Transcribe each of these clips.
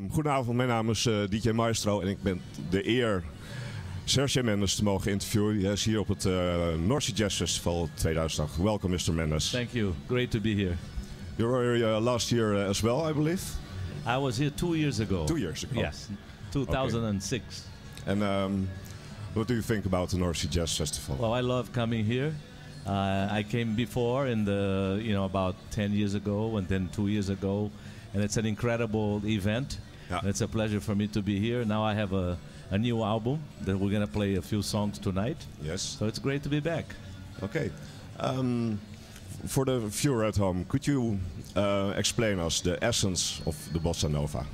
Goedenavond, mijn naam is DJ Maestro en ik ben de eer Sergio Mendes te mogen interviewen. Hij is hier op het North Sea Jazz Festival 2008. Welcome, Mr. Mendes. Thank you. Great to be here. You were here last year as well, I believe? I was here 2 years ago. 2 years ago? Yes, 2006. Okay. And what do you think about the North Sea Jazz Festival? Well, I love coming here. I came before in about 10 years ago and then 2 years ago. And it's an incredible event. Yeah. And it's a pleasure for me to be here. Now I have a new album that we're going to play a few songs tonight. Yes. So it's great to be back. Okay. For the viewer at home, could you explain us the essence of the Bossa Nova?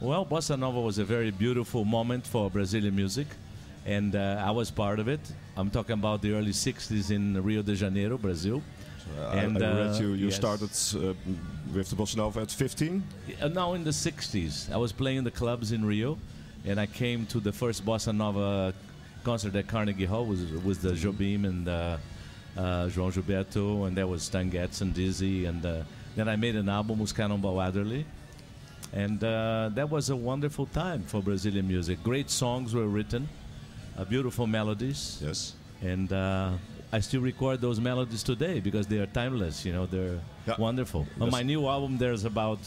Well, Bossa Nova was a very beautiful moment for Brazilian music. And I was part of it. I'm talking about the early 60s in Rio de Janeiro, Brazil. I read you yes. started with the Bossa Nova at 15? No, in the 60s. I was playing in the clubs in Rio, and I came to the first Bossa Nova concert at Carnegie Hall with the Jobim and João Gilberto, and there was Stan Getz and Dizzy, and then I made an album with Cannonball Adderley. And that was a wonderful time for Brazilian music. Great songs were written, beautiful melodies. Yes. And I still record those melodies today because they are timeless, they're wonderful. Yes. On my new album, there's about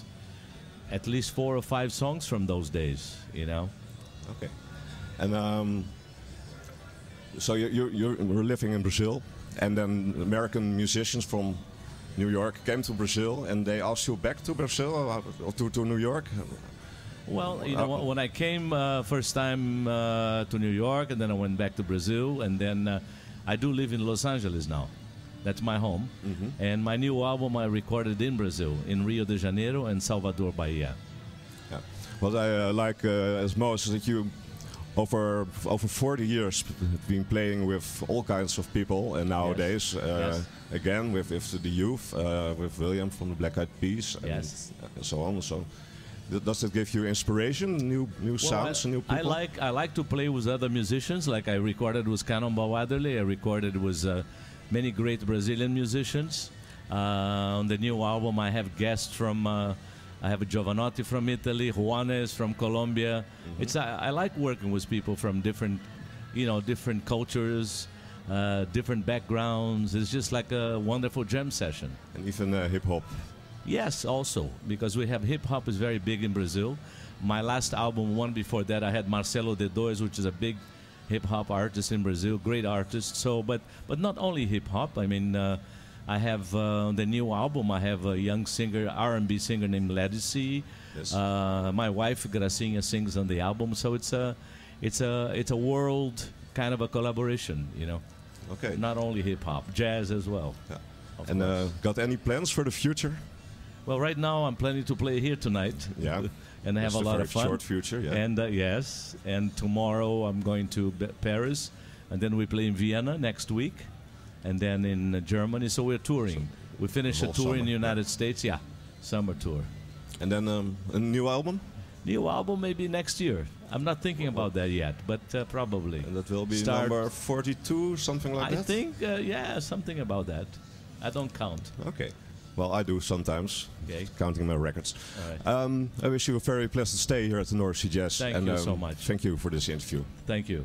at least 4 or 5 songs from those days, Okay. And so you're living in Brazil, and then American musicians from New York came to Brazil, and they asked you back to Brazil or to New York? Well, when I came first time to New York, and then I went back to Brazil, and then I do live in Los Angeles now. That's my home. Mm-hmm. And my new album I recorded in Brazil, in Rio de Janeiro and Salvador, Bahia. Yeah. What I like as most is that you, over 40 years, been playing with all kinds of people, and nowadays, yes. Again, with the youth, with William from the Black Eyed Peas, and so on. So, does it give you inspiration, new sounds, new people? I like to play with other musicians. Like I recorded with Cannonball Adderley. I recorded with many great Brazilian musicians. On the new album, I have guests from. I have a Giovanotti from Italy, Juanes from Colombia. Mm-hmm. I like working with people from different cultures, different backgrounds. It's just like a wonderful jam session. And even hip hop. Yes, also, because we have hip-hop is very big in Brazil. My last album, one before that, I had Marcelo D2, which is a big hip-hop artist in Brazil, great artist. So, but not only hip-hop. I mean, I have the new album, I have a young singer, R&B singer named Ledisi. Yes. My wife, Gracinha, sings on the album. So it's a world kind of a collaboration, Okay. Not only hip-hop, jazz as well. Yeah. And got any plans for the future? Well, right now I'm planning to play here tonight. Yeah. And have a lot of fun. Short future, yeah. And yes, and tomorrow I'm going to Paris, and then we play in Vienna next week, and then in Germany. So we're touring. We finished a tour summer, in the United States. Yeah, summer tour. And then a new album? New album maybe next year. I'm not thinking about that yet, but probably. And that will be number 42, something like that? I think, something about that. I don't count. Okay. Well, I do sometimes, counting my records. All right. I wish you a very pleasant stay here at the North Sea Jazz. Thank you so much. Thank you for this interview. Thank you.